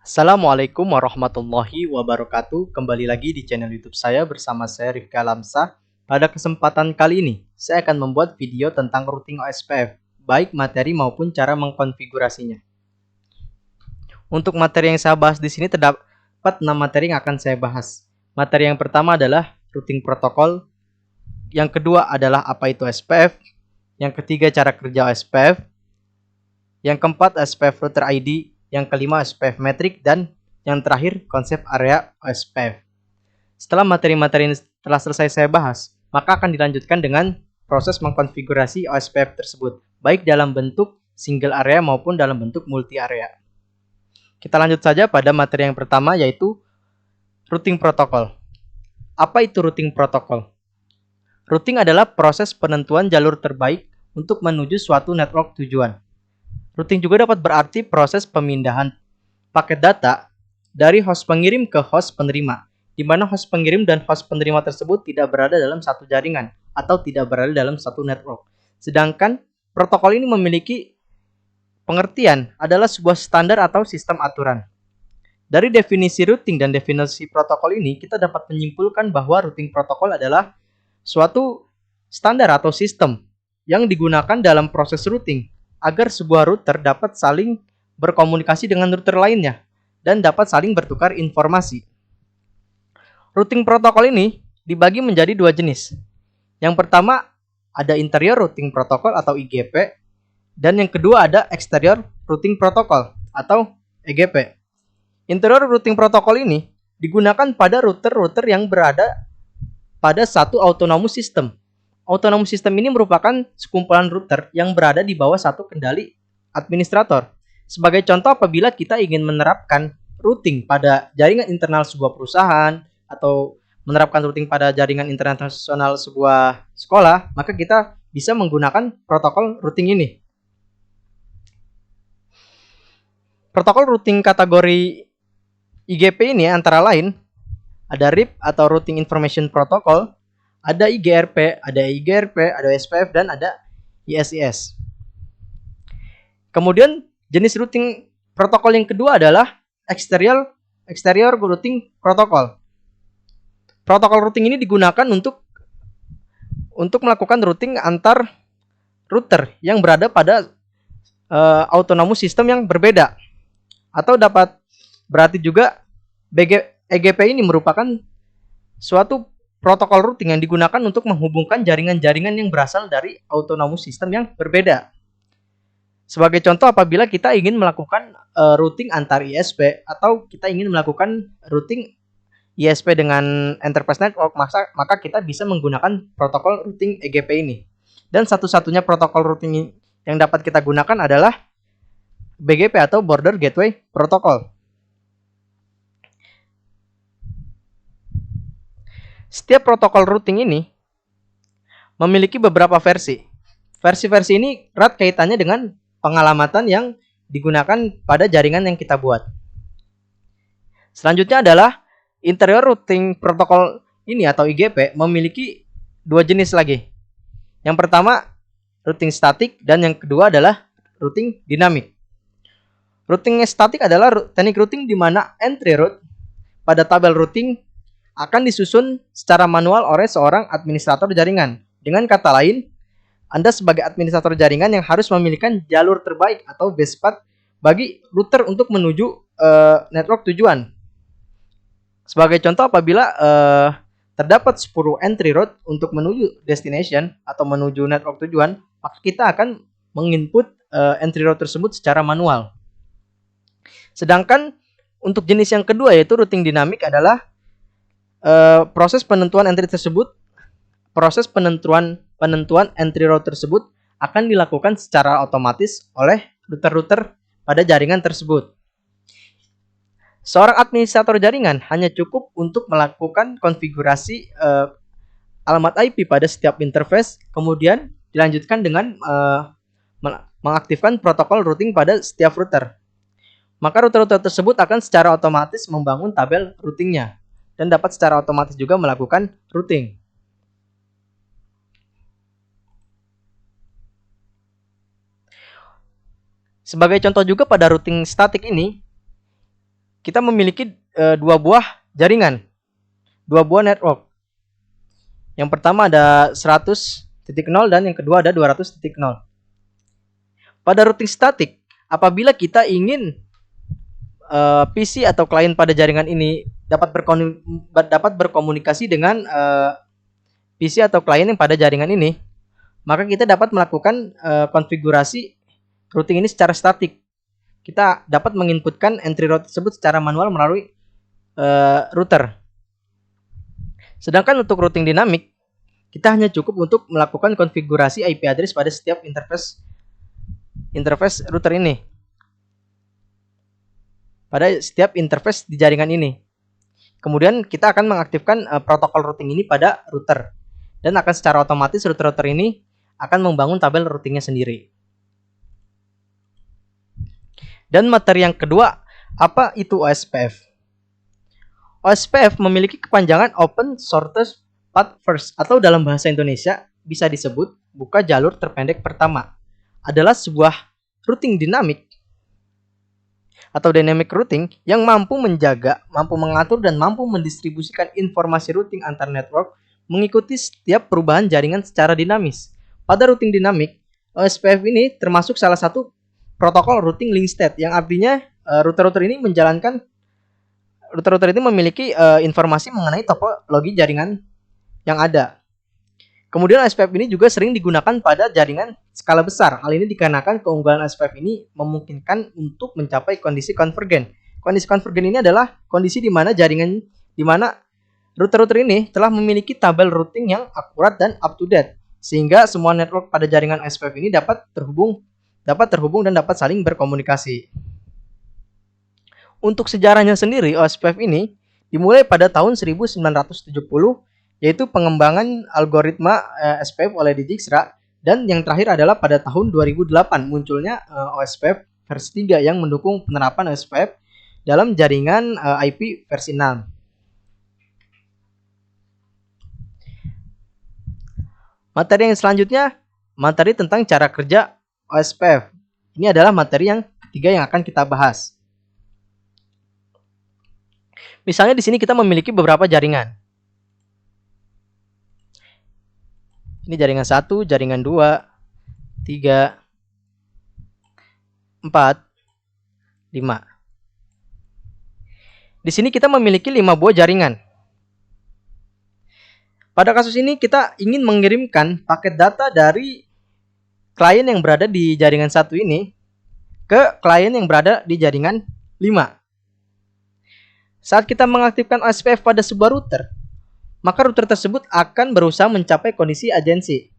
Assalamualaikum warahmatullahi wabarakatuh. Kembali lagi di channel YouTube saya bersama saya Rifki Alamsah. Pada kesempatan kali ini, saya akan membuat video tentang routing OSPF, baik materi maupun cara mengkonfigurasinya. Untuk materi yang saya bahas di sini terdapat 6 materi yang akan saya bahas. Materi yang pertama adalah routing protokol, yang kedua adalah apa itu OSPF, yang ketiga cara kerja OSPF, yang keempat OSPF router ID, yang kelima OSPF metrik, dan yang terakhir konsep area OSPF. Setelah materi-materi ini telah selesai saya bahas, maka akan dilanjutkan dengan proses mengkonfigurasi OSPF tersebut, baik dalam bentuk single area maupun dalam bentuk multi area. Kita lanjut saja pada materi yang pertama, yaitu routing protokol. Apa itu routing protokol? Routing adalah proses penentuan jalur terbaik untuk menuju suatu network tujuan. Routing juga dapat berarti proses pemindahan paket data dari host pengirim ke host penerima, di mana host pengirim dan host penerima tersebut tidak berada dalam satu jaringan atau tidak berada dalam satu network. Sedangkan protokol ini memiliki pengertian adalah sebuah standar atau sistem aturan. Dari definisi routing dan definisi protokol ini, kita dapat menyimpulkan bahwa routing protokol adalah suatu standar atau sistem yang digunakan dalam proses routing agar sebuah router dapat saling berkomunikasi dengan router lainnya dan dapat saling bertukar informasi. Routing protokol ini dibagi menjadi dua jenis. Yang pertama ada interior routing protocol atau IGP, dan yang kedua ada exterior routing protocol atau EGP. Interior routing protocol ini digunakan pada router-router yang berada pada satu autonomous system. Autonomous system ini merupakan sekumpulan router yang berada di bawah satu kendali administrator. Sebagai contoh, apabila kita ingin menerapkan routing pada jaringan internal sebuah perusahaan atau menerapkan routing pada jaringan internasional sebuah sekolah, maka kita bisa menggunakan protokol routing ini. Protokol routing kategori IGP ini antara lain ada RIP atau Routing Information Protocol, ada IGRP, ada OSPF, dan ada ISIS. Kemudian jenis routing protokol yang kedua adalah exterior routing protocol. Protokol routing ini digunakan untuk melakukan routing antar router yang berada pada autonomous system yang berbeda. Atau dapat berarti juga EGP ini merupakan suatu protokol routing yang digunakan untuk menghubungkan jaringan-jaringan yang berasal dari autonomous system yang berbeda. Sebagai contoh, apabila kita ingin melakukan routing antar ISP atau kita ingin melakukan routing ISP dengan enterprise network, maka kita bisa menggunakan protokol routing EGP ini. Dan satu-satunya protokol routing yang dapat kita gunakan adalah BGP atau Border Gateway Protocol. Setiap protokol routing ini memiliki beberapa versi. Versi-versi ini erat kaitannya dengan pengalamatan yang digunakan pada jaringan yang kita buat. Selanjutnya adalah interior routing protokol ini atau IGP memiliki dua jenis lagi. Yang pertama routing statik dan yang kedua adalah routing dinamik. Routing statik adalah teknik routing di mana entry route pada tabel routing akan disusun secara manual oleh seorang administrator jaringan. Dengan kata lain, Anda sebagai administrator jaringan yang harus memilihkan jalur terbaik atau best path bagi router untuk menuju network tujuan. Sebagai contoh, apabila terdapat 10 entry route untuk menuju destination atau menuju network tujuan, maka kita akan menginput entry route tersebut secara manual. Sedangkan untuk jenis yang kedua yaitu routing dinamik adalah proses penentuan entry route tersebut akan dilakukan secara otomatis oleh router-router pada jaringan tersebut. Seorang administrator jaringan hanya cukup untuk melakukan konfigurasi alamat IP pada setiap interface, kemudian dilanjutkan dengan mengaktifkan protokol routing pada setiap router. Maka router-router tersebut akan secara otomatis membangun tabel routingnya dan dapat secara otomatis juga melakukan routing. Sebagai contoh juga pada routing statik ini, kita memiliki dua buah jaringan, dua buah network. Yang pertama ada 100.0 dan yang kedua ada 200.0. Pada routing statik, apabila kita ingin PC atau klien pada jaringan ini dapat berkomunikasi dengan PC atau klien yang pada jaringan ini, maka kita dapat melakukan konfigurasi routing ini secara statik. Kita dapat menginputkan entry route tersebut secara manual melalui router. Sedangkan untuk routing dinamik, kita hanya cukup untuk melakukan konfigurasi IP address pada setiap interface router ini. Pada setiap interface di jaringan ini. Kemudian kita akan mengaktifkan protokol routing ini pada router. Dan akan secara otomatis router-router ini akan membangun tabel routingnya sendiri. Dan materi yang kedua, apa itu OSPF? OSPF memiliki kepanjangan Open Shortest Path First, atau dalam bahasa Indonesia bisa disebut buka jalur terpendek pertama. Adalah sebuah routing dinamik atau dynamic routing yang mampu menjaga, mampu mengatur, dan mampu mendistribusikan informasi routing antar network mengikuti setiap perubahan jaringan secara dinamis. Pada routing dinamik, OSPF ini termasuk salah satu protokol routing link state, yang artinya router-router ini memiliki informasi mengenai topologi jaringan yang ada. Kemudian OSPF ini juga sering digunakan pada jaringan skala besar. Hal ini dikarenakan keunggulan OSPF ini memungkinkan untuk mencapai kondisi konvergen. Kondisi konvergen ini adalah kondisi di mana router-router ini telah memiliki tabel routing yang akurat dan up to date, sehingga semua network pada jaringan OSPF ini dapat terhubung dan dapat saling berkomunikasi. Untuk sejarahnya sendiri, OSPF ini dimulai pada tahun 1970, yaitu pengembangan algoritma OSPF oleh Dijkstra, dan yang terakhir adalah pada tahun 2008 munculnya OSPF versi 3 yang mendukung penerapan OSPF dalam jaringan IP versi 6. Materi yang selanjutnya, materi tentang cara kerja OSPF. Ini adalah materi yang ketiga yang akan kita bahas. Misalnya di sini kita memiliki beberapa jaringan. Ini jaringan 1, jaringan 2, 3, 4, 5. Di sini kita memiliki 5 buah jaringan. Pada kasus ini kita ingin mengirimkan paket data dari klien yang berada di jaringan 1 ini ke klien yang berada di jaringan 5. Saat kita mengaktifkan OSPF pada sebuah router, maka router tersebut akan berusaha mencapai kondisi agensi.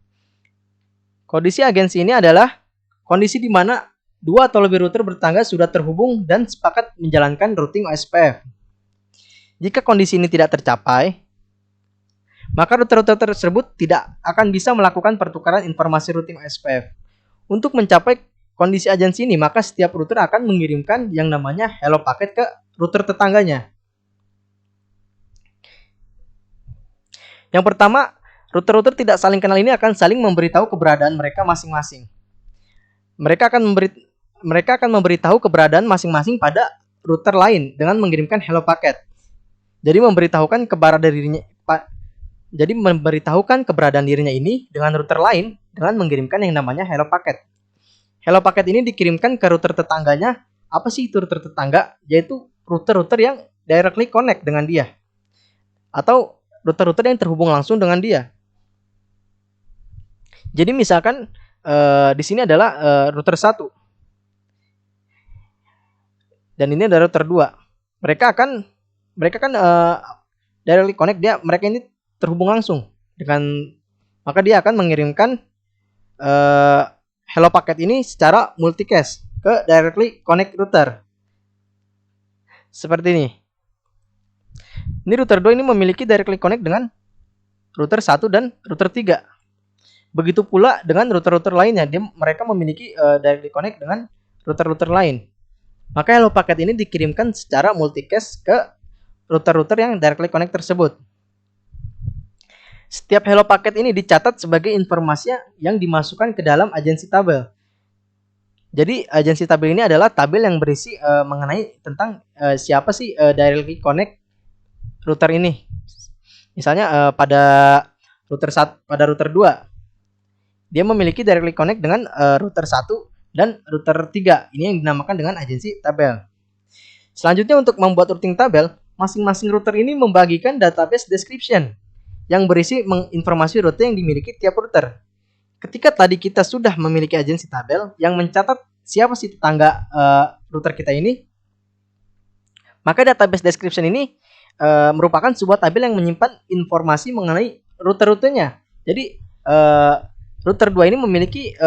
Kondisi agensi ini adalah kondisi di mana 2 atau lebih router bertangga sudah terhubung dan sepakat menjalankan routing OSPF. Jika kondisi ini tidak tercapai, maka router-router tersebut tidak akan bisa melakukan pertukaran informasi routing OSPF. Untuk mencapai kondisi agensi ini, maka setiap router akan mengirimkan yang namanya hello packet ke router tetangganya. Yang pertama, router-router tidak saling kenal ini akan saling memberitahu keberadaan mereka masing-masing. Mereka akan memberitahu keberadaan masing-masing pada router lain dengan mengirimkan hello packet. Jadi memberitahukan keberadaan dirinya ini dengan router lain dengan mengirimkan yang namanya hello packet. Hello packet ini dikirimkan ke router tetangganya. Apa sih itu router tetangga? Yaitu router-router yang directly connect dengan dia, atau router-router yang terhubung langsung dengan dia. Jadi misalkan di sini adalah router 1 dan ini adalah router 2. Mereka akan directly connect, mereka ini terhubung langsung dengan, maka dia akan mengirimkan hello packet ini secara multicast ke directly connect router. Seperti ini. Ini router 2 ini memiliki directly connect dengan router 1 dan router 3. Begitu pula dengan router-router lainnya, mereka memiliki directly connect dengan router-router lain. Maka hello packet ini dikirimkan secara multicast ke router-router yang directly connect tersebut. Setiap hello packet ini dicatat sebagai informasi yang dimasukkan ke dalam agensi tabel. Jadi agensi tabel ini adalah tabel yang berisi mengenai tentang siapa sih directly connect router ini. Misalnya pada router 2 dia memiliki directly connect dengan router 1 dan router 3. Ini yang dinamakan dengan agensi tabel. Selanjutnya untuk membuat routing tabel, masing-masing router ini membagikan database description yang berisi informasi rute yang dimiliki tiap router. Ketika tadi kita sudah memiliki agensi tabel yang mencatat siapa sih tetangga router kita ini, maka database description ini merupakan sebuah tabel yang menyimpan informasi mengenai router-rutenya. Jadi router 2 ini memiliki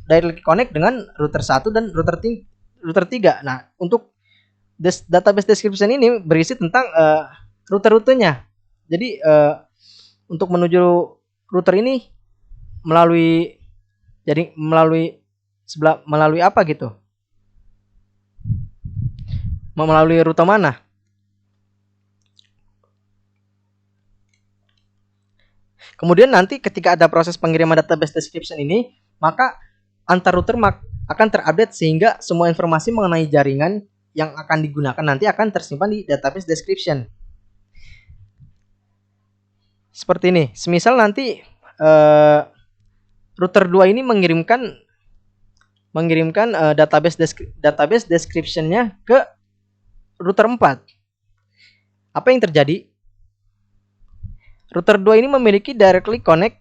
direct connect dengan router 1 dan router 3. Nah, untuk database description ini berisi tentang router-rutenya. Jadi untuk menuju router ini melalui apa gitu? Melalui rute mana? Kemudian nanti ketika ada proses pengiriman database description ini, maka antar router akan terupdate sehingga semua informasi mengenai jaringan yang akan digunakan nanti akan tersimpan di database description. Seperti ini. Semisal nanti router 2 ini mengirimkan database description-nya ke router 4. Apa yang terjadi? Router 2 ini memiliki directly connect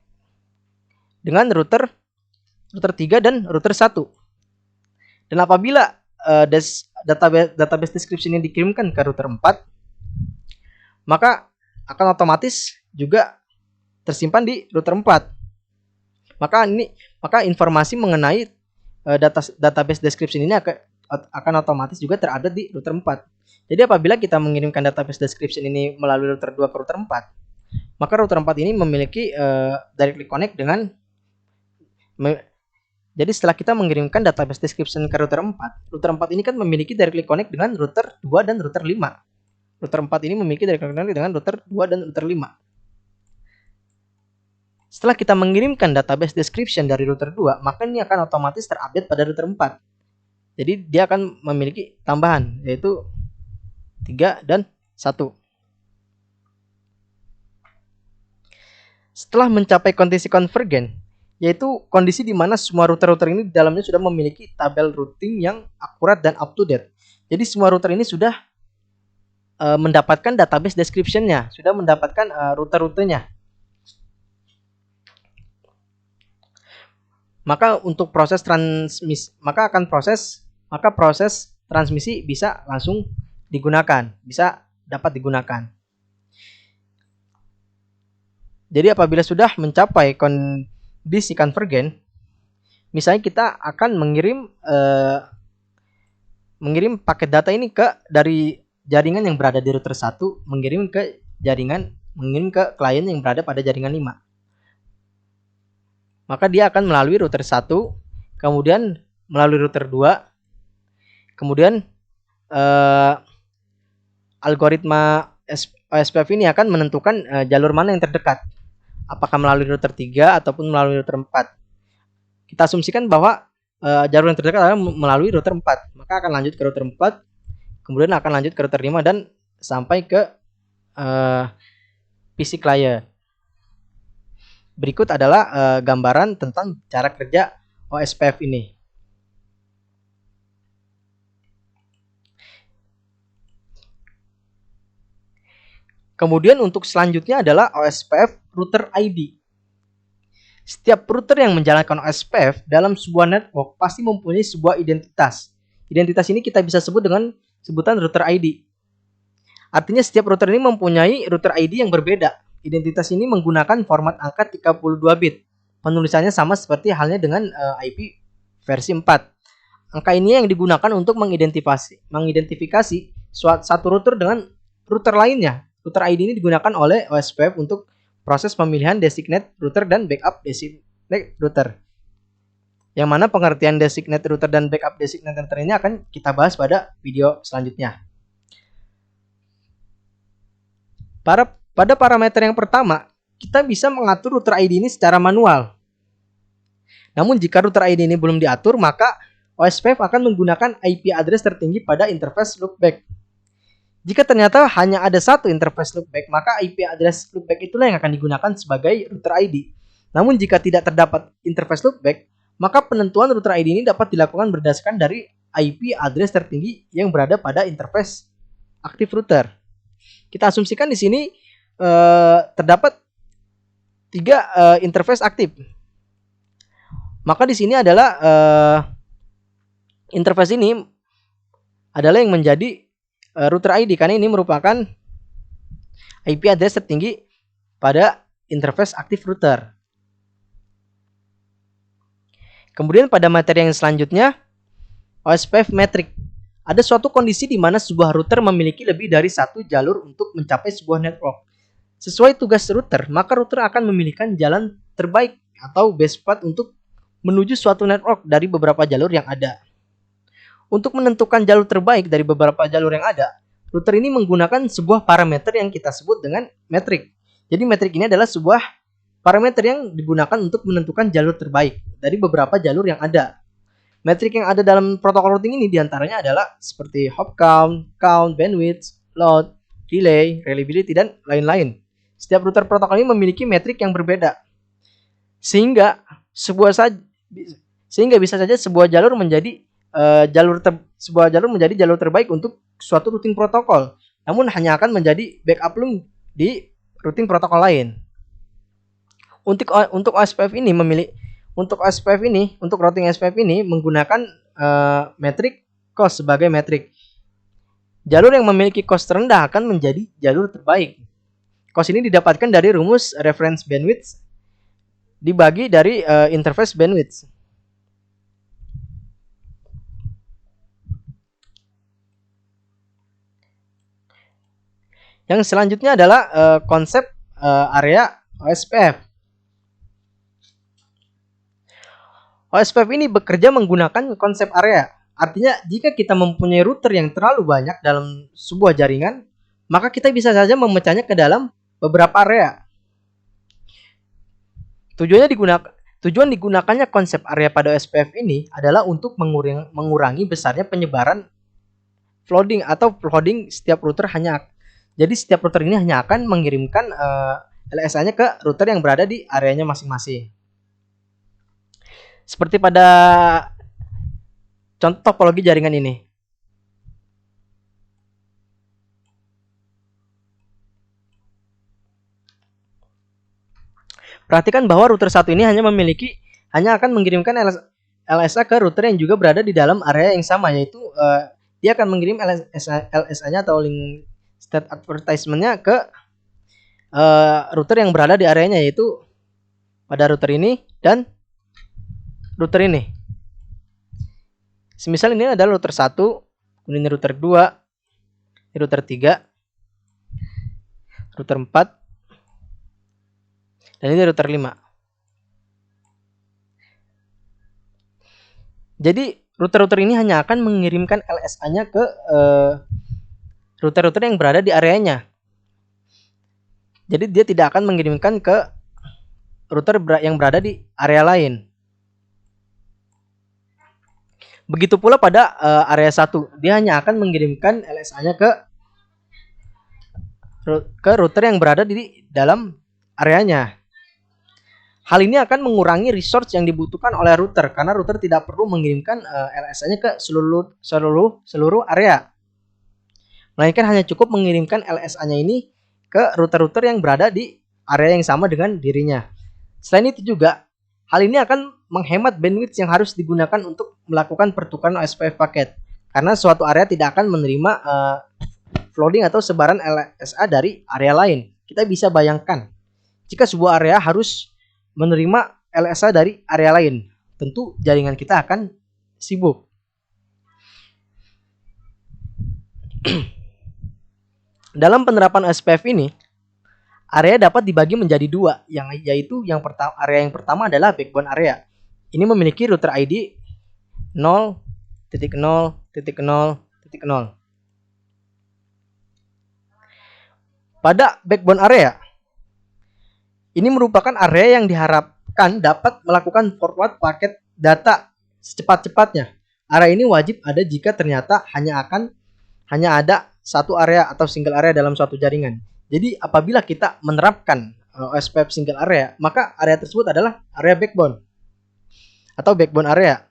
dengan router 3 dan router 1. Dan apabila database description ini dikirimkan ke router 4, maka akan otomatis juga tersimpan di router 4. Maka informasi mengenai database description ini akan otomatis juga terupdate di router 4. Jadi apabila kita mengirimkan database description ini melalui router 2 ke router 4, maka router 4 ini memiliki directly connect dengan jadi setelah kita mengirimkan database description ke router 4 ini kan memiliki directly connect dengan router 2 dan router 5. Router 4 ini memiliki directly connect dengan router 2 dan router 5. Setelah kita mengirimkan database description dari router 2, maka ini akan otomatis terupdate pada router 4. Jadi dia akan memiliki tambahan, yaitu 3 dan 1. Setelah mencapai kondisi konvergen, yaitu kondisi di mana semua router-router ini di dalamnya sudah memiliki tabel routing yang akurat dan up to date. Jadi semua router ini sudah mendapatkan database description-nya, sudah mendapatkan router-rutenya. Maka untuk proses transmisi bisa langsung digunakan, bisa dapat digunakan. Jadi apabila sudah mencapai kondisi konvergen, misalnya kita akan mengirim paket data ini dari jaringan yang berada di router 1 mengirim ke klien yang berada pada jaringan 5. Maka dia akan melalui router 1, kemudian melalui router 2, kemudian algoritma OSPF ini akan menentukan jalur mana yang terdekat, apakah melalui router 3 ataupun melalui router 4. Kita asumsikan bahwa jalur yang terdekat adalah melalui router 4, maka akan lanjut ke router 4, kemudian akan lanjut ke router 5 dan sampai ke PC client. Berikut adalah gambaran tentang cara kerja OSPF ini. Kemudian untuk selanjutnya adalah OSPF router ID. Setiap router yang menjalankan OSPF dalam sebuah network pasti mempunyai sebuah identitas. Identitas ini kita bisa sebut dengan sebutan router ID. Artinya setiap router ini mempunyai router ID yang berbeda. Identitas ini menggunakan format angka 32 bit. Penulisannya sama seperti halnya dengan IP versi 4. Angka ini yang digunakan untuk mengidentifikasi satu router dengan router lainnya. Router ID ini digunakan oleh OSPF untuk proses pemilihan designate router dan backup designate router. Yang mana pengertian designate router dan backup designate router ini akan kita bahas pada video selanjutnya. Pada parameter yang pertama, kita bisa mengatur router ID ini secara manual. Namun jika router ID ini belum diatur, maka OSPF akan menggunakan IP address tertinggi pada interface loopback. Jika ternyata hanya ada satu interface loopback, maka IP address loopback itulah yang akan digunakan sebagai router ID. Namun jika tidak terdapat interface loopback, maka penentuan router ID ini dapat dilakukan berdasarkan dari IP address tertinggi yang berada pada interface aktif router. Kita asumsikan di sini terdapat 3 interface aktif. Maka di sini adalah interface ini adalah yang menjadi router ID karena ini merupakan IP address tertinggi pada interface aktif router. Kemudian pada materi yang selanjutnya, OSPF metric. Ada suatu kondisi di mana sebuah router memiliki lebih dari satu jalur untuk mencapai sebuah network. Sesuai tugas router, maka router akan memilihkan jalan terbaik atau best path untuk menuju suatu network dari beberapa jalur yang ada. Untuk menentukan jalur terbaik dari beberapa jalur yang ada, router ini menggunakan sebuah parameter yang kita sebut dengan metrik. Jadi metrik ini adalah sebuah parameter yang digunakan untuk menentukan jalur terbaik dari beberapa jalur yang ada. Metrik yang ada dalam protokol routing ini diantaranya adalah seperti hop count, bandwidth, load, delay, reliability, dan lain-lain. Setiap router protokol ini memiliki metrik yang berbeda. Sehingga bisa saja sebuah jalur menjadi jalur terbaik untuk suatu routing protokol, namun hanya akan menjadi backup loop di routing protokol lain. Untuk routing OSPF ini menggunakan metrik cost sebagai metrik. Jalur yang memiliki cost terendah akan menjadi jalur terbaik. Cost ini didapatkan dari rumus reference bandwidth dibagi dari interface bandwidth. Yang selanjutnya adalah konsep area OSPF. OSPF ini bekerja menggunakan konsep area. Artinya jika kita mempunyai router yang terlalu banyak dalam sebuah jaringan, maka kita bisa saja memecahnya ke dalam beberapa area. Tujuan digunakannya konsep area pada OSPF ini adalah untuk mengurangi besarnya penyebaran flooding setiap router jadi setiap router ini hanya akan mengirimkan LSA-nya ke router yang berada di areanya masing-masing. Seperti pada contoh topologi jaringan ini. Perhatikan bahwa router satu ini hanya akan mengirimkan LSA ke router yang juga berada di dalam area yang sama, yaitu dia akan mengirim LSA-nya atau link state advertisement-nya ke router yang berada di areanya, yaitu pada router ini dan router ini. Semisal ini adalah router 1, kemudian ini router 2, ini router 3, router 4, dan ini router 5. Jadi router-router ini hanya akan mengirimkan LSA-nya ke router-router yang berada di areanya. Jadi dia tidak akan mengirimkan ke router yang berada di area lain. Begitu pula pada area 1, dia hanya akan mengirimkan LSA-nya ke router yang berada di dalam areanya. Hal ini akan mengurangi resource yang dibutuhkan oleh router karena router tidak perlu mengirimkan LSA-nya ke seluruh area. Melainkan hanya cukup mengirimkan LSA-nya ini ke router-router yang berada di area yang sama dengan dirinya. Selain itu juga, hal ini akan menghemat bandwidth yang harus digunakan untuk melakukan pertukaran OSPF paket. Karena suatu area tidak akan menerima flooding atau sebaran LSA dari area lain. Kita bisa bayangkan, jika sebuah area harus menerima LSA dari area lain, tentu jaringan kita akan sibuk. Dalam penerapan OSPF ini, area dapat dibagi menjadi dua, yaitu area yang pertama adalah backbone area. Ini memiliki router ID 0.0.0.0. Pada backbone area, ini merupakan area yang dapat melakukan forward paket data secepat-cepatnya. Area ini wajib ada jika ternyata hanya ada satu area atau single area dalam suatu jaringan. Jadi apabila kita menerapkan OSPF single area, maka area tersebut adalah area backbone atau backbone area.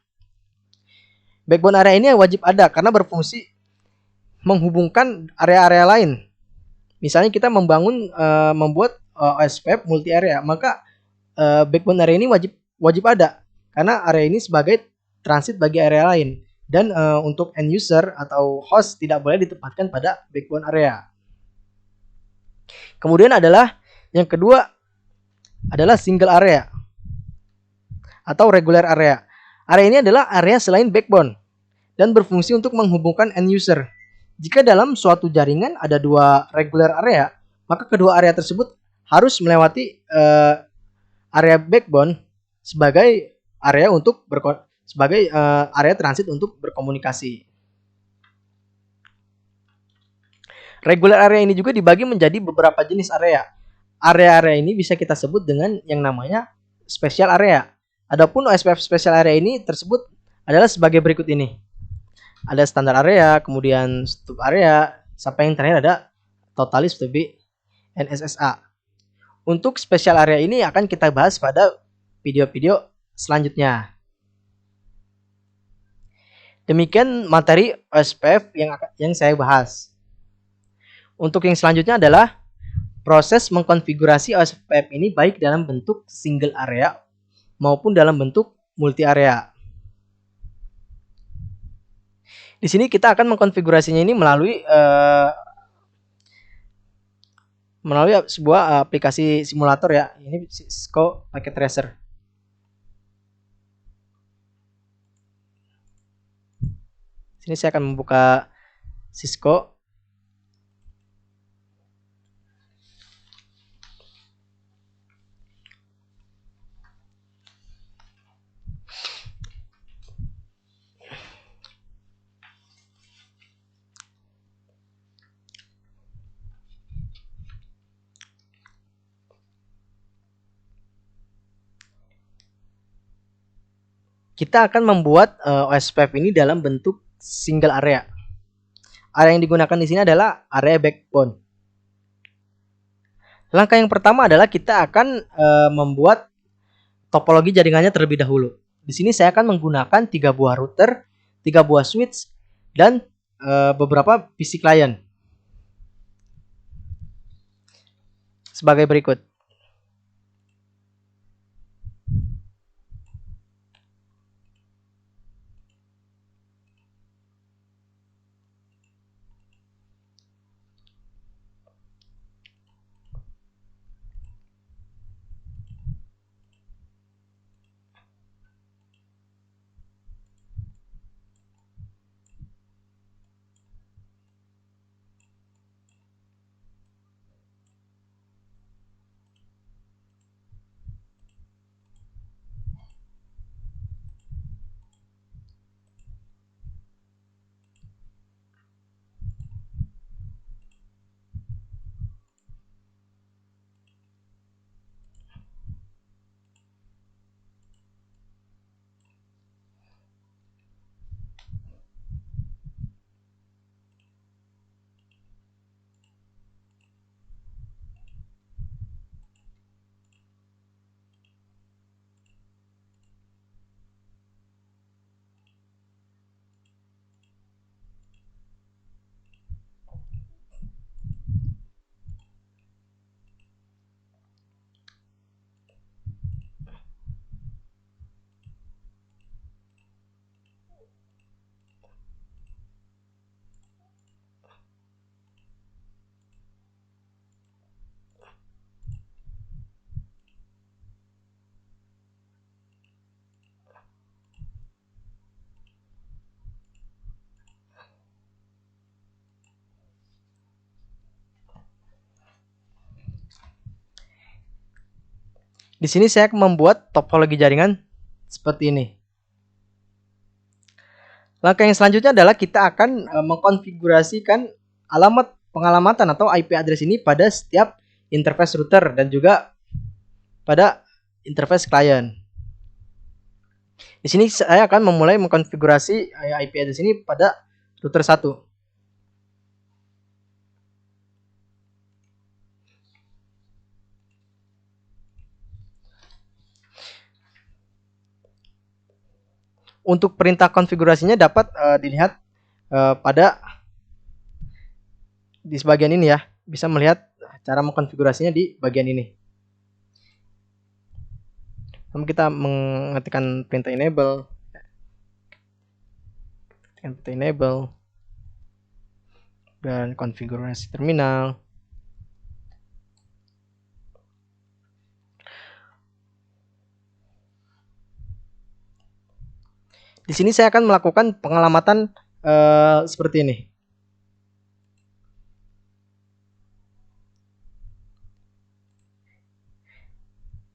Backbone area ini wajib ada karena berfungsi menghubungkan area-area lain. Misalnya kita membuat OSPF multi area, maka backbone area ini wajib ada karena area ini sebagai transit bagi area lain. Dan untuk end user atau host tidak boleh ditempatkan pada backbone area. Kemudian yang kedua adalah single area atau regular area. Area ini adalah area selain backbone dan berfungsi untuk menghubungkan end user. Jika dalam suatu jaringan ada dua regular area, maka kedua area tersebut harus melewati area backbone sebagai area area transit untuk berkomunikasi. Regular area ini juga dibagi menjadi beberapa jenis area. Area-area ini bisa kita sebut dengan yang namanya special area. Adapun OSPF special area ini tersebut adalah sebagai berikut ini. Ada standar area, kemudian stub area, sampai yang terakhir ada totalis stub NSSA. Untuk special area ini akan kita bahas pada video-video selanjutnya. Demikian materi OSPF yang saya bahas. Untuk yang selanjutnya adalah proses mengkonfigurasi OSPF ini baik dalam bentuk single area maupun dalam bentuk multi area. Di sini kita akan mengkonfigurasinya ini melalui sebuah aplikasi simulator ya. Ini Cisco Packet Tracer. Sini saya akan membuka Cisco. Kita akan membuat OSPF ini dalam bentuk single area. Area yang digunakan di sini adalah area backbone. Langkah yang pertama adalah kita akan membuat topologi jaringannya terlebih dahulu. Di sini saya akan menggunakan 3 buah router, 3 buah switch, dan beberapa PC client. Sebagai berikut. Di sini saya akan membuat topologi jaringan seperti ini. Langkah yang selanjutnya adalah kita akan mengkonfigurasikan pengalamatan atau IP address ini pada setiap interface router dan juga pada interface client. Di sini saya akan memulai mengkonfigurasi IP address ini pada router 1. Untuk perintah konfigurasinya dapat dilihat pada di bagian ini ya. Bisa melihat cara mengkonfigurasinya di bagian ini. Lalu kita mengetikkan perintah enable, dan konfigurasi terminal. Di sini saya akan melakukan pengelamatan seperti ini.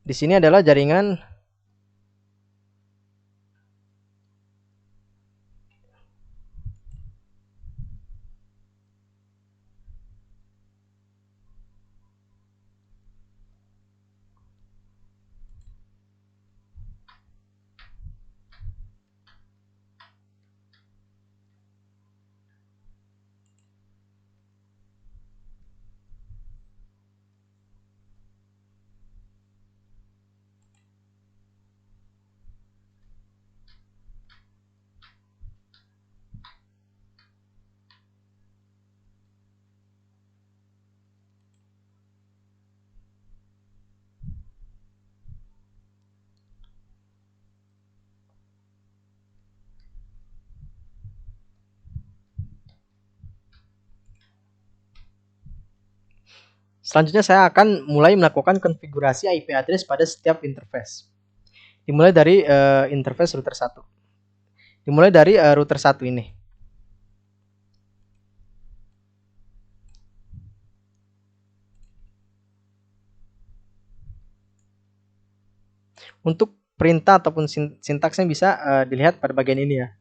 Di sini adalah jaringan Selanjutnya saya akan mulai melakukan konfigurasi IP address pada setiap interface. Dimulai dari interface router 1. Dimulai dari router 1 ini. Untuk perintah ataupun sintaksnya bisa dilihat pada bagian ini ya.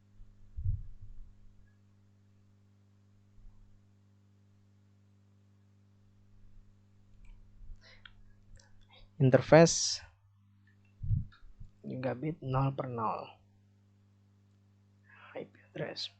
Interface gigabit 0/0 IP address.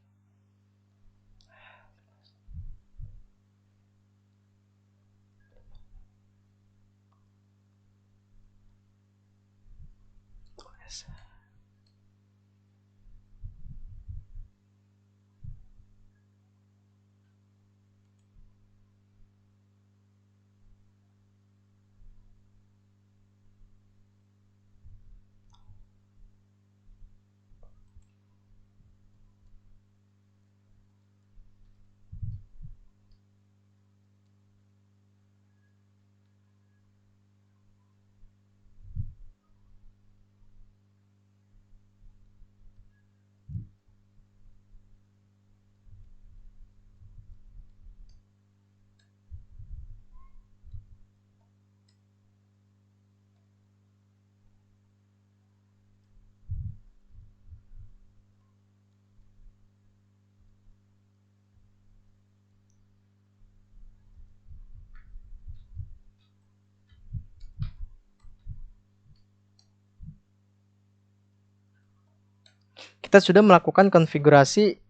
Kita sudah melakukan konfigurasi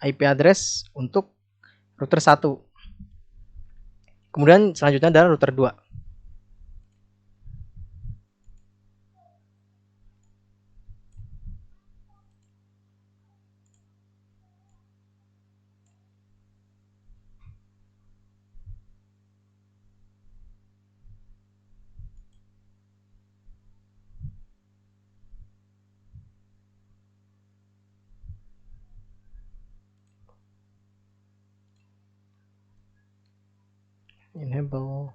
IP address untuk router 1. Kemudian selanjutnya adalah router 2. Enable.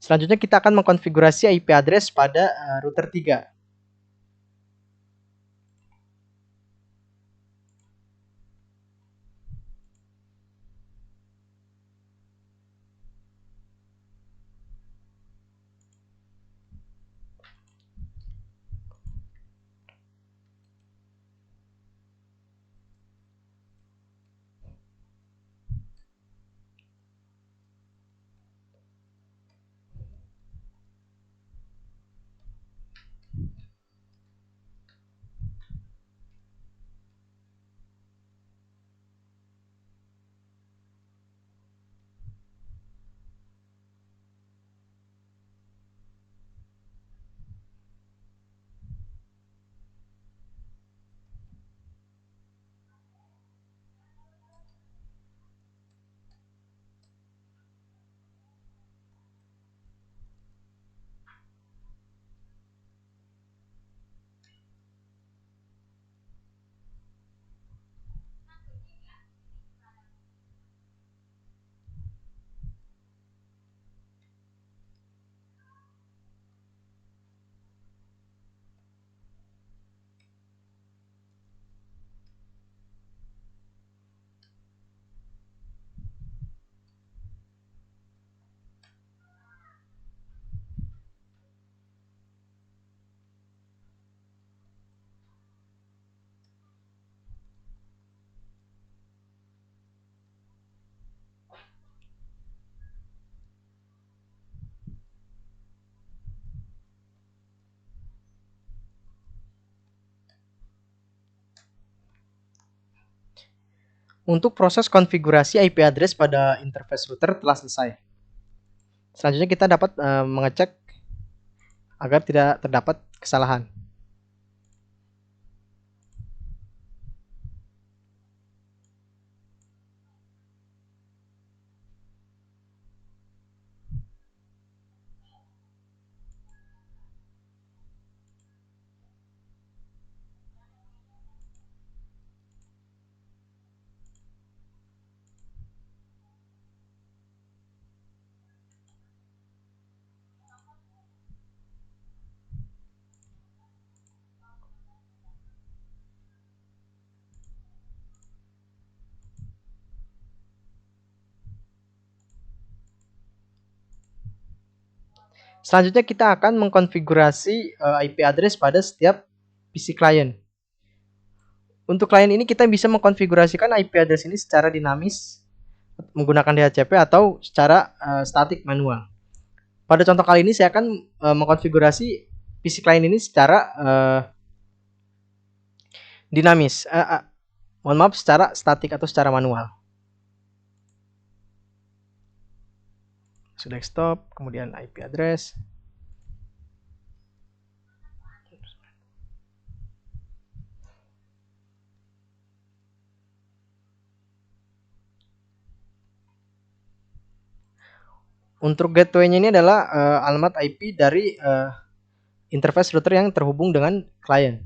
Selanjutnya kita akan mengkonfigurasi IP address pada router 3. Untuk proses konfigurasi IP address pada interface router telah selesai. Selanjutnya kita dapat mengecek agar tidak terdapat kesalahan. Selanjutnya kita akan mengkonfigurasi IP address pada setiap PC client. Untuk klien ini kita bisa mengkonfigurasikan IP address ini secara dinamis menggunakan DHCP atau secara statik manual. Pada contoh kali ini saya akan mengkonfigurasi PC client ini secara dinamis. Mohon maaf, secara statik atau secara manual. Sudah desktop, kemudian IP address. Untuk gateway-nya ini adalah alamat IP dari interface router yang terhubung dengan klien.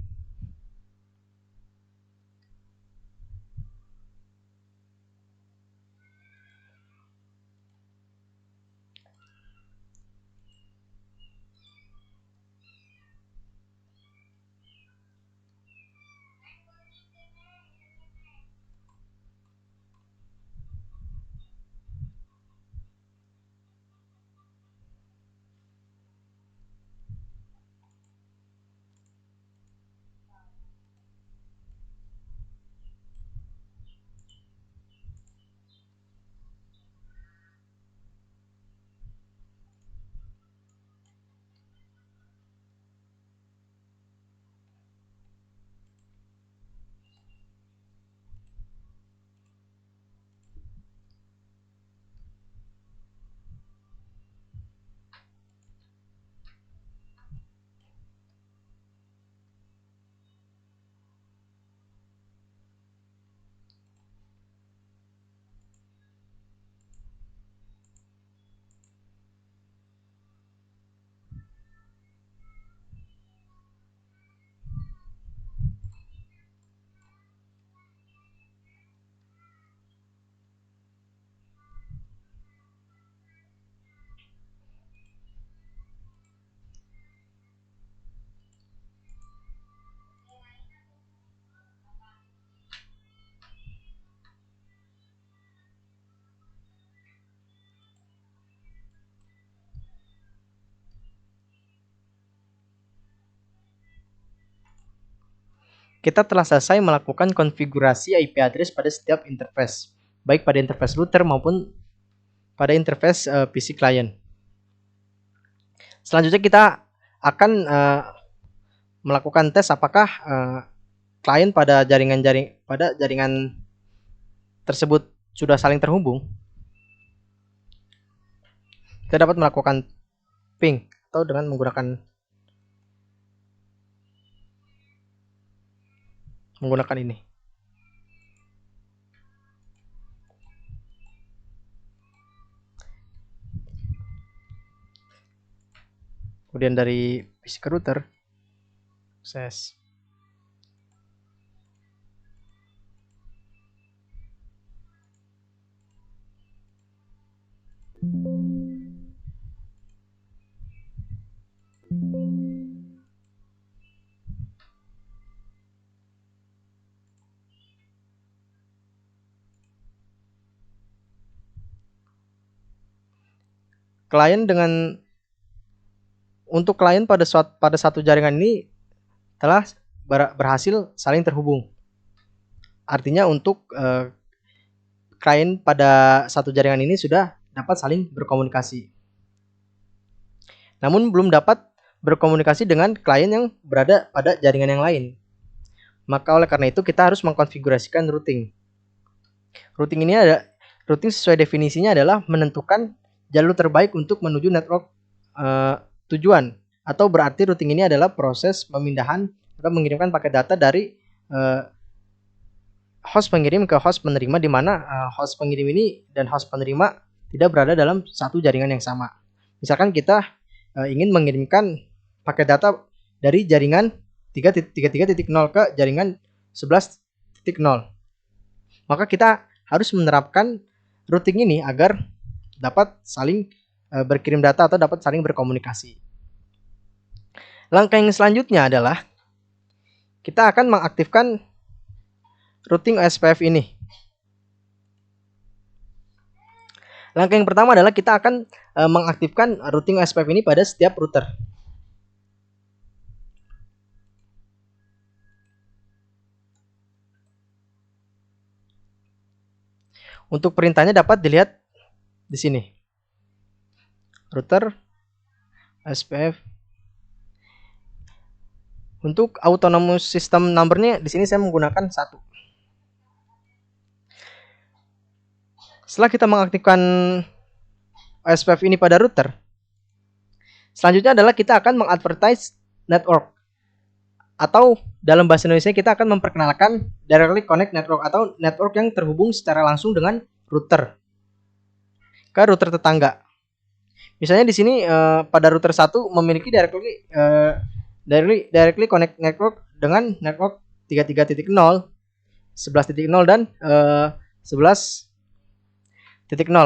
kita telah selesai melakukan konfigurasi IP address pada setiap interface, baik pada interface router maupun pada interface PC client. Selanjutnya kita akan melakukan tes apakah klien pada jaringan tersebut sudah saling terhubung. Kita dapat melakukan ping atau dengan menggunakan ini. Kemudian dari PC ke router, akses. Untuk klien pada satu jaringan ini telah berhasil saling terhubung. Artinya untuk klien pada satu jaringan ini sudah dapat saling berkomunikasi. Namun belum dapat berkomunikasi dengan klien yang berada pada jaringan yang lain. Maka oleh karena itu kita harus mengkonfigurasikan routing. Routing sesuai definisinya adalah menentukan jalur terbaik untuk menuju network tujuan, atau berarti routing ini adalah proses pemindahan atau mengirimkan paket data dari host pengirim ke host penerima, di mana host pengirim ini dan host penerima tidak berada dalam satu jaringan yang sama. Misalkan kita ingin mengirimkan paket data dari jaringan 3.33.0 ke jaringan 11.0, maka kita harus menerapkan routing ini agar dapat saling berkirim data atau dapat saling berkomunikasi. Langkah yang selanjutnya adalah kita akan mengaktifkan routing OSPF ini. Langkah yang pertama adalah kita akan mengaktifkan routing OSPF ini pada setiap router. Untuk perintahnya dapat dilihat di sini. Router OSPF. Untuk autonomous system numbernya di sini saya menggunakan 1. Setelah kita mengaktifkan OSPF ini pada router, selanjutnya adalah kita akan mengadvertise network, atau dalam bahasa Indonesia kita akan memperkenalkan directly connect network atau network yang terhubung secara langsung dengan router ke router tetangga. Misalnya di sini pada router 1 memiliki directly connect network dengan network 33.0, 11.0 dan 11.0.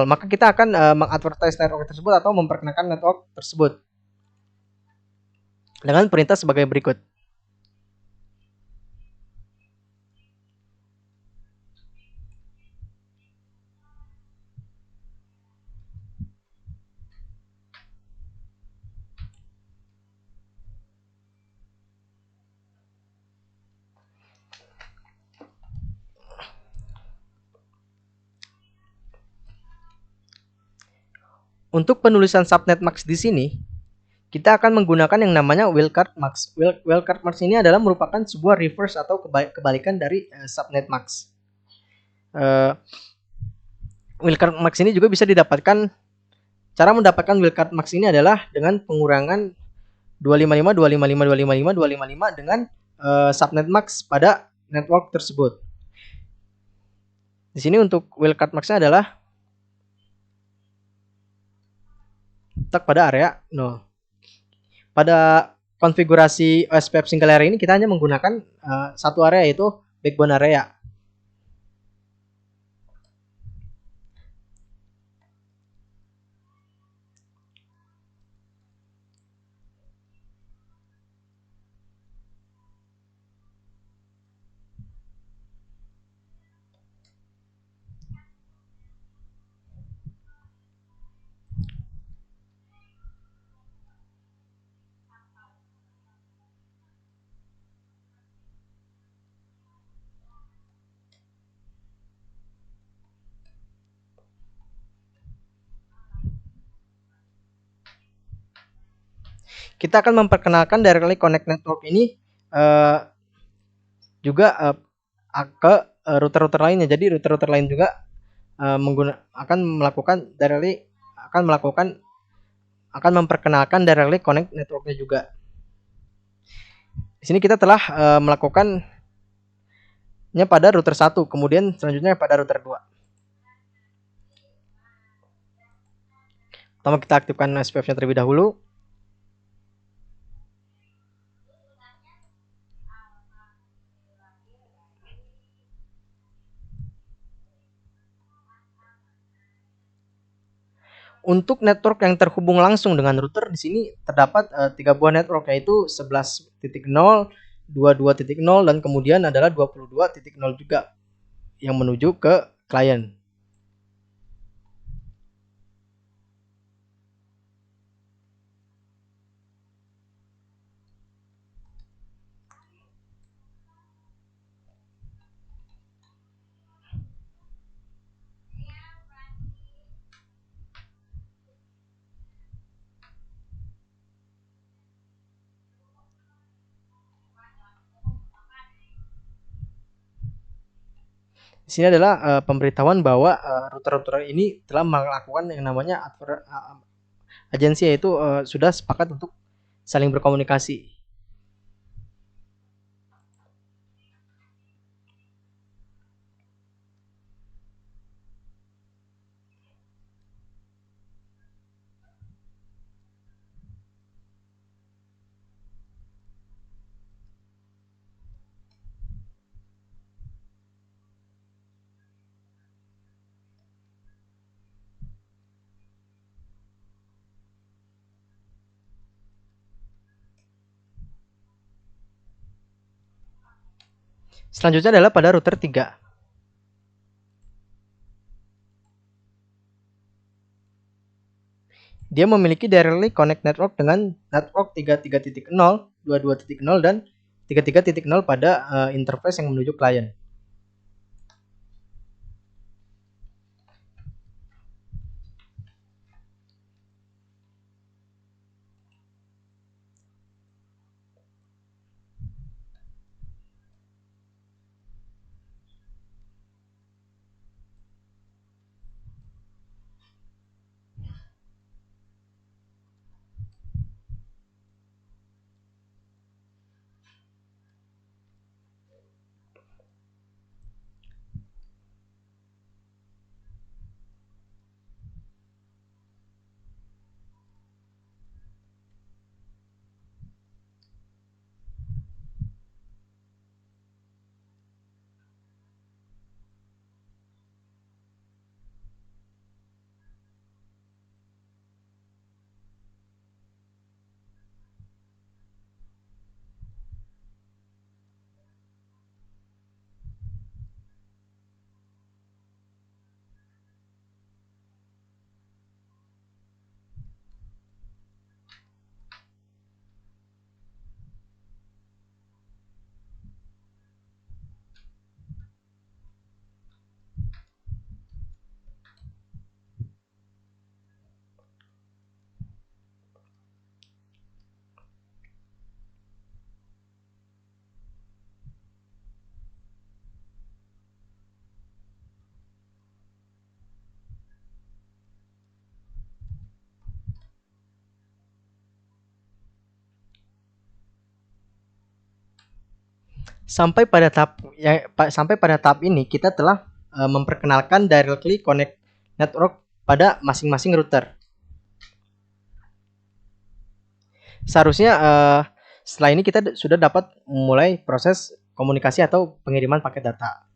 Maka kita akan mengadvertise network tersebut atau memperkenalkan network tersebut dengan perintah sebagai berikut. Untuk penulisan subnet mask di sini, kita akan menggunakan yang namanya wildcard mask. Wildcard mask ini adalah merupakan sebuah reverse atau kebalikan dari subnet mask. Wildcard mask ini juga bisa didapatkan. Cara mendapatkan wildcard mask ini adalah dengan pengurangan 255, 255, 255, 255 dengan subnet mask pada network tersebut. Di sini untuk wildcard mask-nya adalah letak pada area 0. Pada konfigurasi OSPF single area ini kita hanya menggunakan satu area, yaitu backbone area. Kita akan memperkenalkan directly connect network ini juga ke router-router lainnya. Jadi router-router lain juga akan memperkenalkan directly connect networknya juga. Di sini kita telah melakukannya pada router 1, kemudian selanjutnya pada router 2. Pertama kita aktifkan SPF-nya terlebih dahulu. Untuk network yang terhubung langsung dengan router, di sini terdapat 3 buah network, yaitu 11.0, 22.0, dan kemudian adalah 22.0 juga yang menuju ke klien. Di sini adalah pemberitahuan bahwa router-router ini telah melakukan yang namanya agensi, yaitu sudah sepakat untuk saling berkomunikasi. Selanjutnya adalah pada router 3. Dia memiliki directly connect network dengan network 33.0, 22.0, dan 33.0 pada interface yang menuju klien. Sampai pada tahap ini kita telah memperkenalkan directly connect network pada masing-masing router. Seharusnya setelah ini kita sudah dapat mulai proses komunikasi atau pengiriman paket data.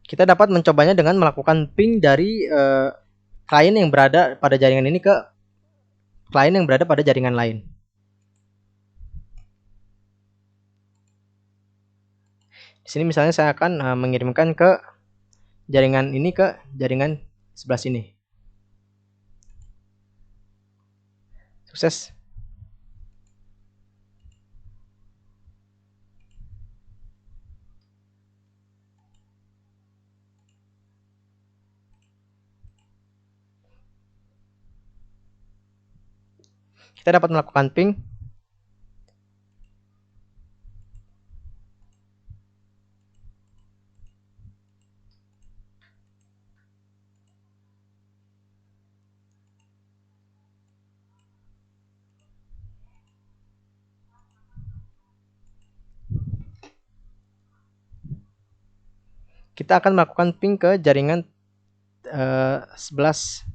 Kita dapat mencobanya dengan melakukan ping dari klien yang berada pada jaringan ini ke klien yang berada pada jaringan lain. Di sini misalnya saya akan mengirimkan ke jaringan ini ke jaringan sebelah sini. Sukses. Kita dapat melakukan ping. Kita akan melakukan ping ke jaringan 11.2.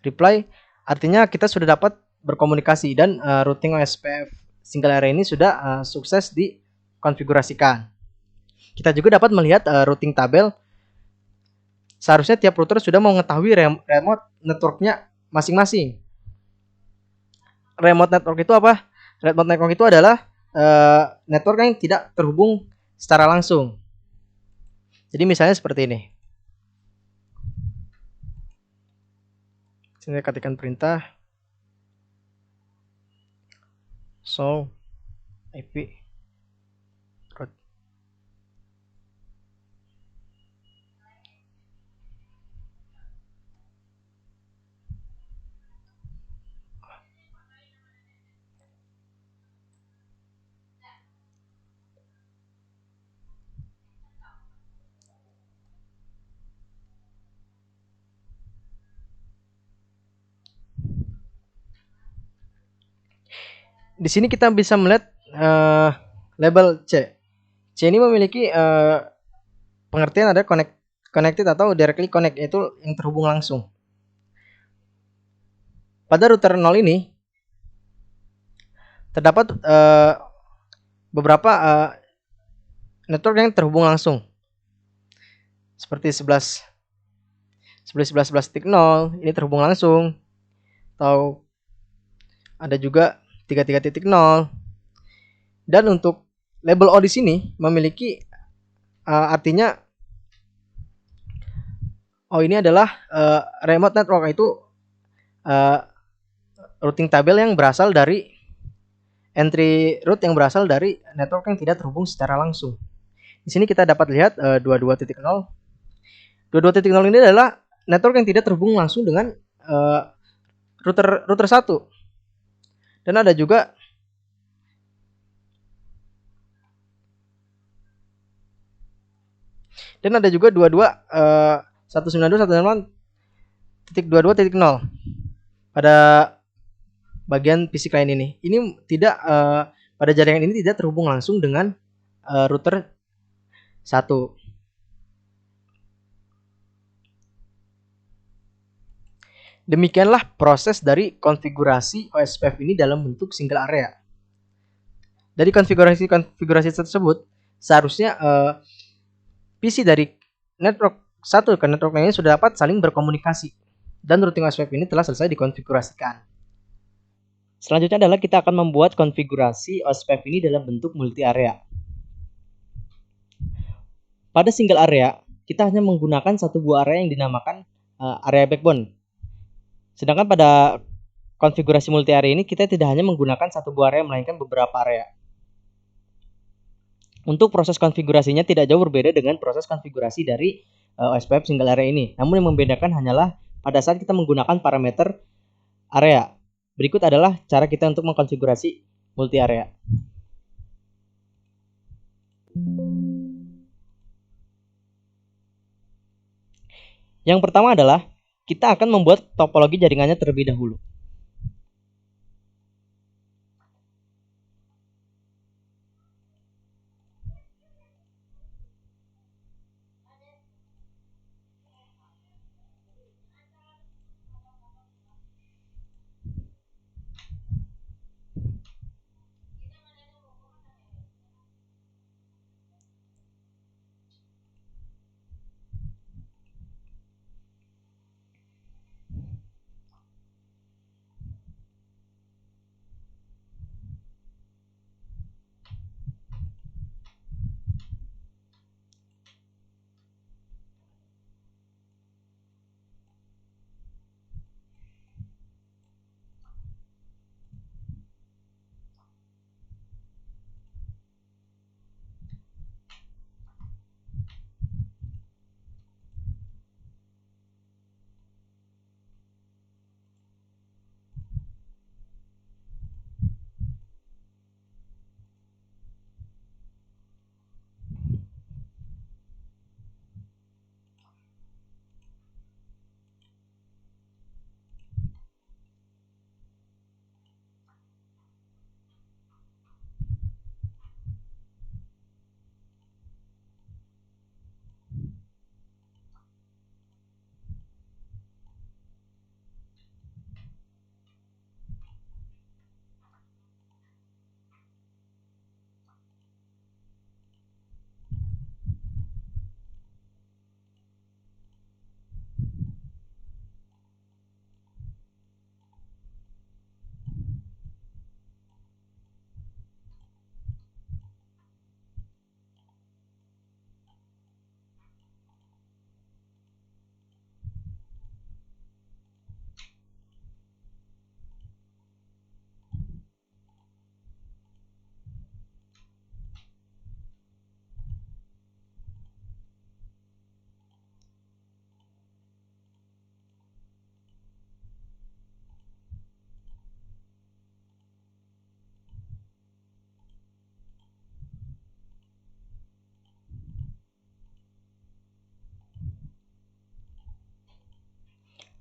Reply artinya kita sudah dapat berkomunikasi dan routing OSPF single area ini sudah sukses dikonfigurasikan. Kita juga dapat melihat routing tabel. Seharusnya tiap router sudah mengetahui remote networknya masing-masing. Remote network itu apa? Remote network itu adalah network yang tidak terhubung secara langsung. Jadi misalnya seperti ini. Sini ketikkan perintah show IP route. Di sini kita bisa melihat label C. C ini memiliki pengertian ada connected atau directly connect, yaitu yang terhubung langsung. Pada router 0 ini terdapat beberapa network yang terhubung langsung. Seperti 11.11.11.0 ini terhubung langsung, atau ada juga 33.0. Dan untuk label O di sini memiliki artinya ini adalah remote network, itu routing tabel yang berasal dari entry route yang berasal dari network yang tidak terhubung secara langsung. Di sini kita dapat lihat 22.0. 22.0 ini adalah network yang tidak terhubung langsung dengan router 1. Dan ada juga Dan ada juga 192.168.22.0 pada bagian PC client ini. Ini tidak pada jaringan ini tidak terhubung langsung dengan router 1. Demikianlah proses dari konfigurasi OSPF ini dalam bentuk single area. Dari konfigurasi tersebut, seharusnya PC dari network 1 ke network lainnya sudah dapat saling berkomunikasi, dan routing OSPF ini telah selesai dikonfigurasikan. Selanjutnya adalah kita akan membuat konfigurasi OSPF ini dalam bentuk multi area. Pada single area, kita hanya menggunakan satu buah area yang dinamakan area backbone. Sedangkan pada konfigurasi multi area ini kita tidak hanya menggunakan satu buah area, melainkan beberapa area. Untuk proses konfigurasinya tidak jauh berbeda dengan proses konfigurasi dari OSPF single area ini. Namun yang membedakan hanyalah pada saat kita menggunakan parameter area. Berikut adalah cara kita untuk mengkonfigurasi multi area. Yang pertama adalah kita akan membuat topologi jaringannya terlebih dahulu.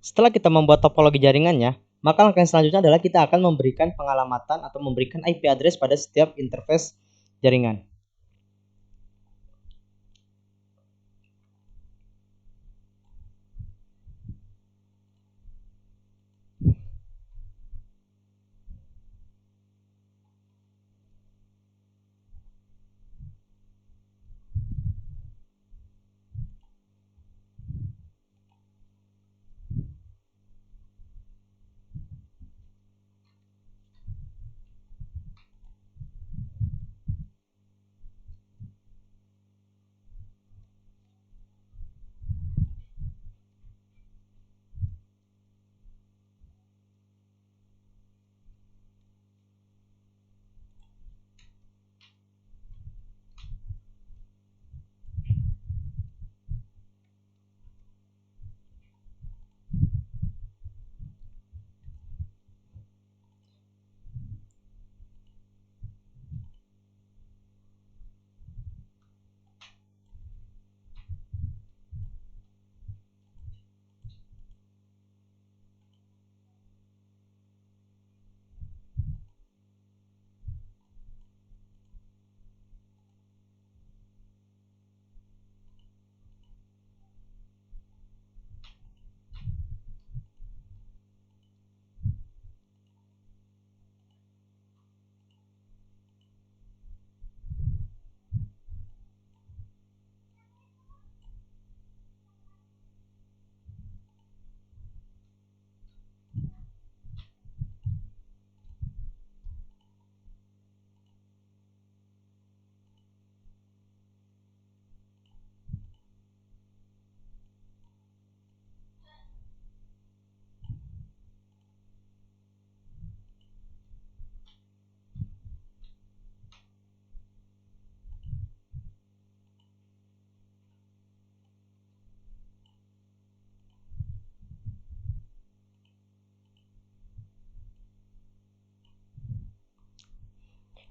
Setelah kita membuat topologi jaringannya, maka langkah yang selanjutnya adalah kita akan memberikan pengalamatan atau memberikan IP address pada setiap interface jaringan.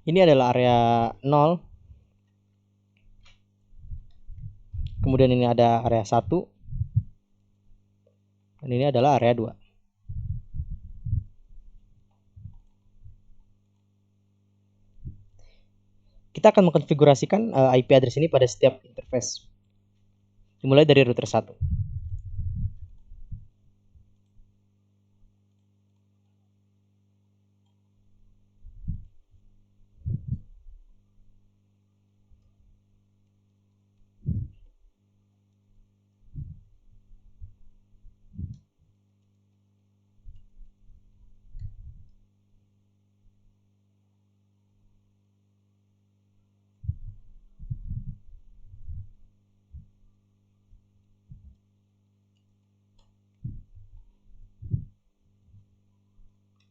Ini adalah area 0, kemudian ini ada area 1, dan ini adalah area 2. Kita akan mengkonfigurasikan IP address ini pada setiap interface. Dimulai dari router 1.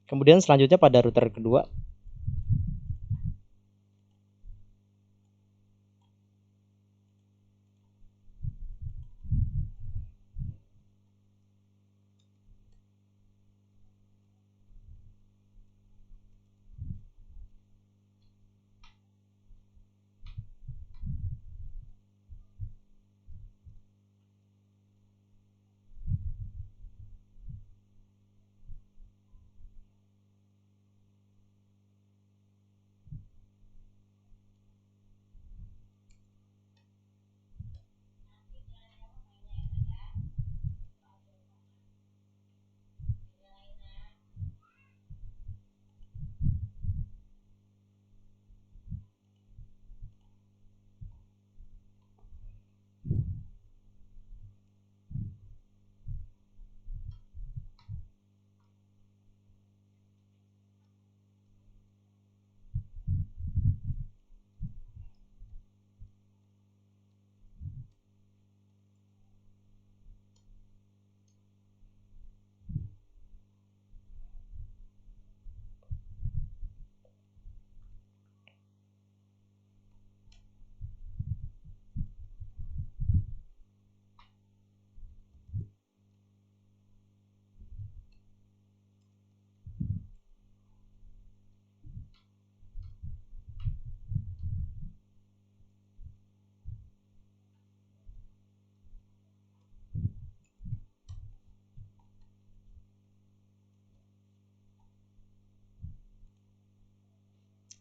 Kemudian selanjutnya pada router kedua,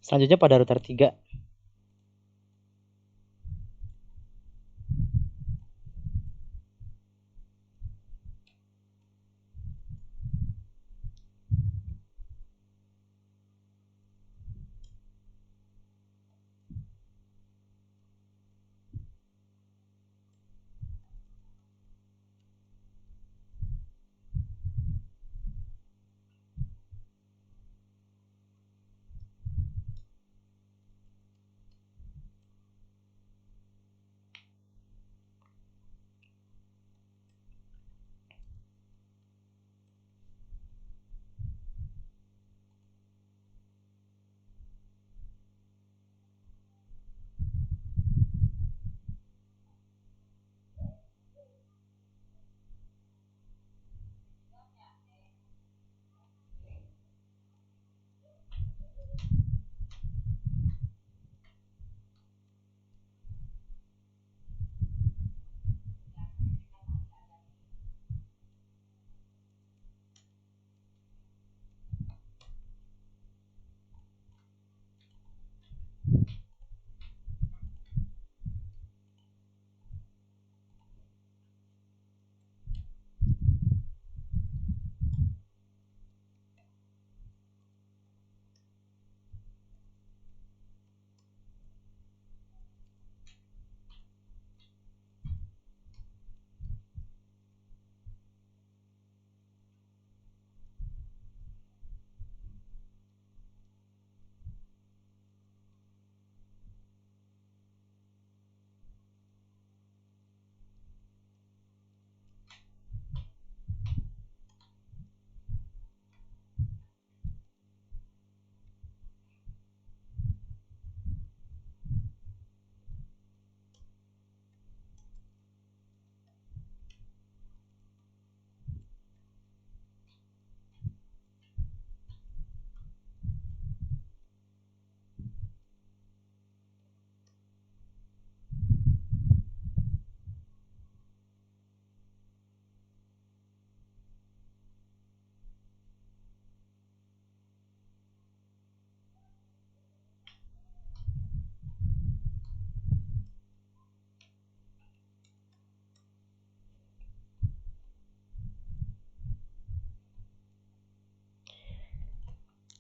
Selanjutnya pada router 3.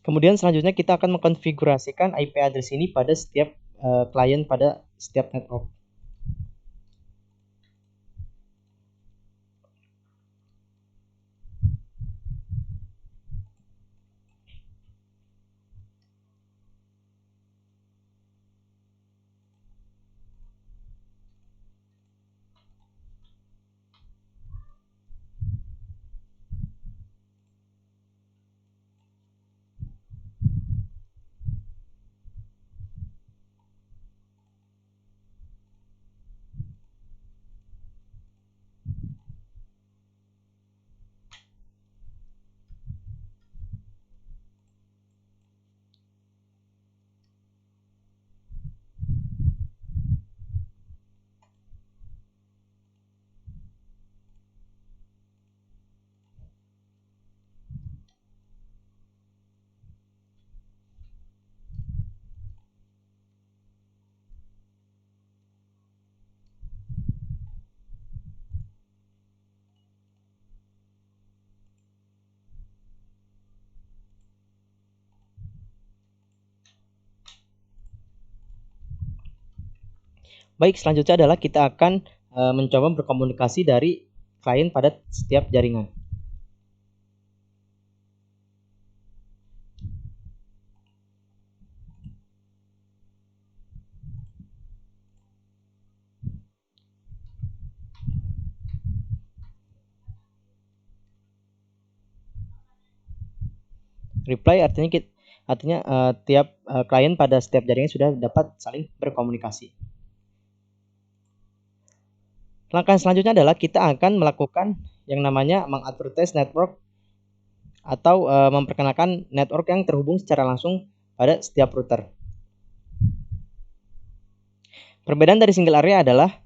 Kemudian selanjutnya kita akan mengkonfigurasikan IP address ini pada setiap klien pada setiap network. Baik, selanjutnya adalah kita akan mencoba berkomunikasi dari klien pada setiap jaringan. Reply artinya tiap klien pada setiap jaringan sudah dapat saling berkomunikasi. Langkah selanjutnya adalah kita akan melakukan yang namanya mengadvertise network atau memperkenalkan network yang terhubung secara langsung pada setiap router. Perbedaan dari single area adalah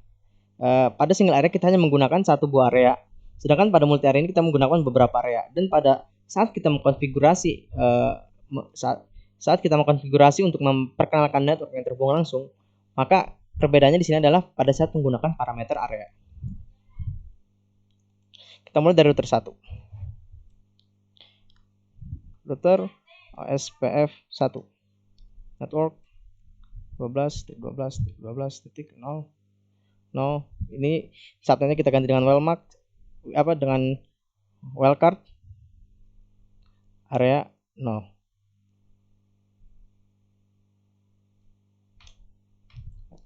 pada single area kita hanya menggunakan satu buah area, sedangkan pada multi area ini kita menggunakan beberapa area. Dan pada saat kita mengkonfigurasi saat kita mengkonfigurasi untuk memperkenalkan network yang terhubung langsung, maka perbedaannya di sini adalah pada saat menggunakan parameter area. Kita mulai dari router 1. Router OSPF 1. Network 12.12.12.0. Ini subnetnya kita ganti dengan dengan wildcard area 0.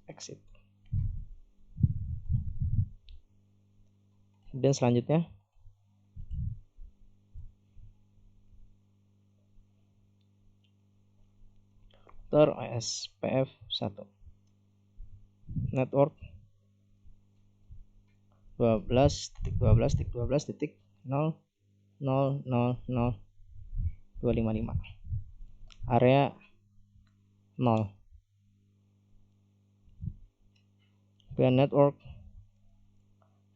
Exit. Kemudian selanjutnya router OSPF 1. Network 12.12.12.0.000.255. Area 0. Kemudian network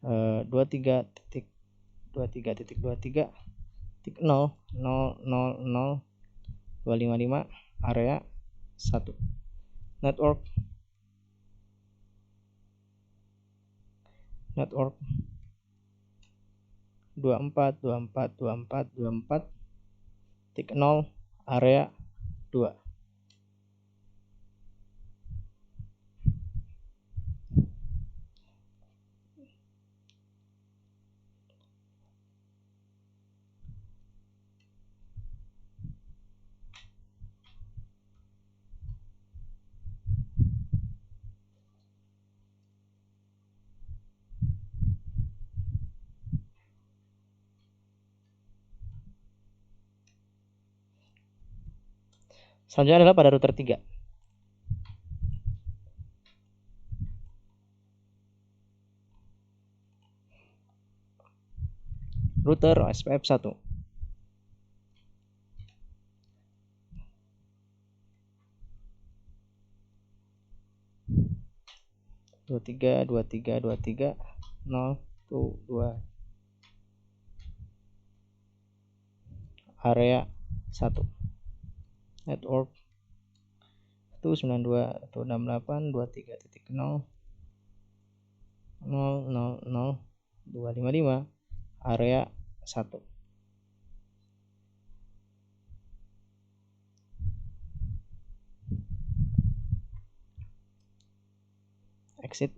23.23.23.0.000.255 area 1. Network 24.24.24.24.0 area 2. Selanjutnya adalah pada router 3. Router OSPF 1. Dua tiga 0 area 1. Network 192.168.23.0.000.255 area 1. Exit.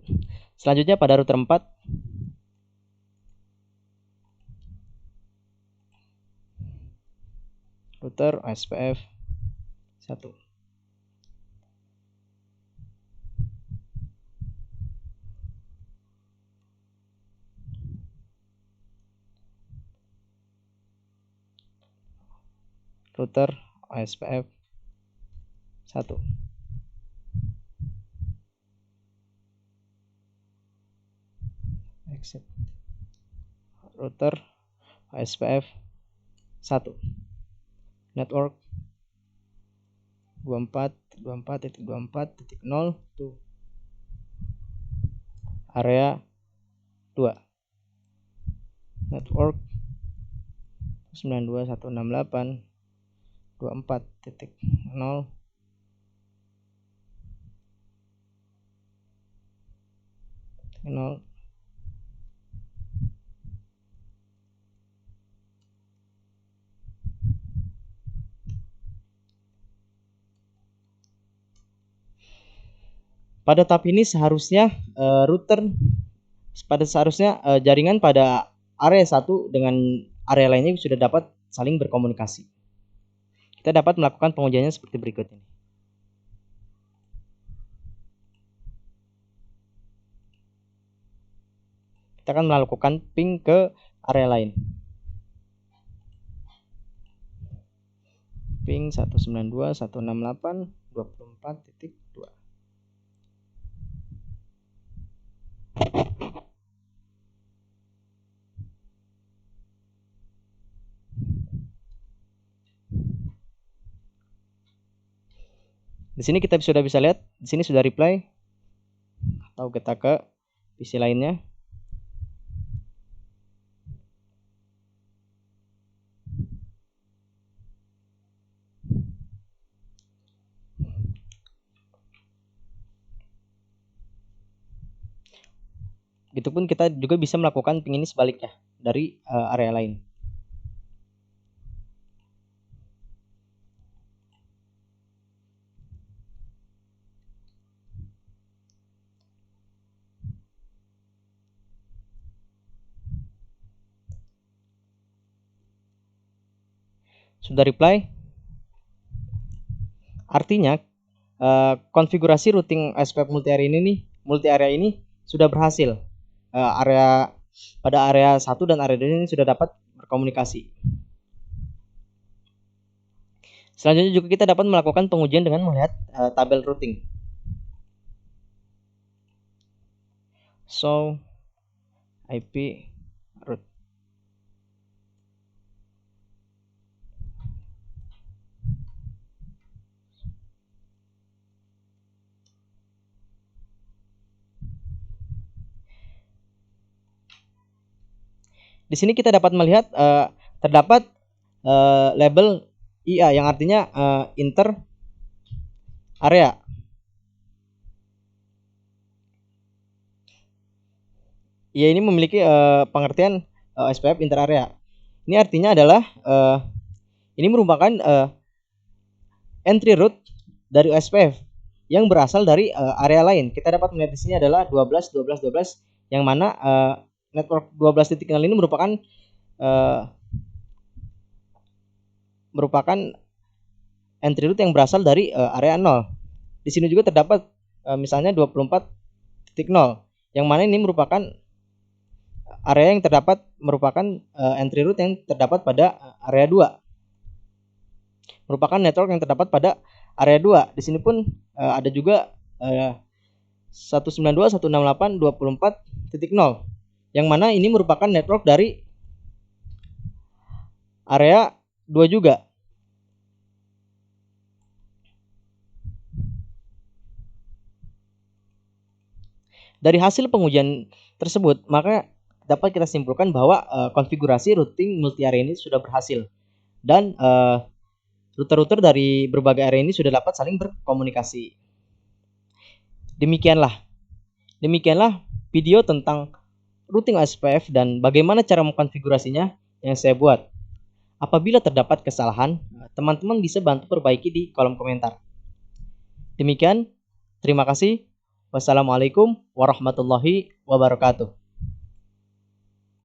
Selanjutnya pada router 4. Router OSPF 1. Router OSPF 1. Exit. Router OSPF 1. Network 24.24.24.0 area 2. Network 92.168.24.0 0. Pada tahap ini seharusnya jaringan pada area 1 dengan area lainnya sudah dapat saling berkomunikasi. Kita dapat melakukan pengujiannya seperti berikut ini. Kita akan melakukan ping ke area lain. Ping 192.168.24.2. Di sini kita sudah bisa lihat, di sini sudah reply. Atau kita ke PC lainnya. Begitupun kita juga bisa melakukan ping ini sebaliknya dari area lain. Sudah reply? Artinya konfigurasi routing SPF multi area ini sudah berhasil. Pada area 1 dan area 2 ini sudah dapat berkomunikasi. Selanjutnya juga kita dapat melakukan pengujian dengan melihat tabel routing. So IP route. Di sini kita dapat melihat terdapat label IA yang artinya inter area. IA ini memiliki pengertian SPF inter area. Ini artinya adalah ini merupakan entry route dari SPF yang berasal dari area lain. Kita dapat melihat di sini adalah 12 12 12 yang mana network 12.0 ini merupakan entry route yang berasal dari area 0. Di sini juga terdapat misalnya 24.0 yang mana ini merupakan area yang merupakan entry route yang terdapat pada area 2. Merupakan network yang terdapat pada area 2. Di sini pun ada juga 192.168.24.0 yang mana ini merupakan network dari area 2 juga. Dari hasil pengujian tersebut, maka dapat kita simpulkan bahwa konfigurasi routing multi area ini sudah berhasil dan router-router dari berbagai area ini sudah dapat saling berkomunikasi. Demikianlah video tentang routing SPF dan bagaimana cara mengkonfigurasinya yang saya buat. Apabila terdapat kesalahan, teman-teman bisa bantu perbaiki di kolom komentar. Demikian, terima kasih. Wassalamualaikum warahmatullahi wabarakatuh.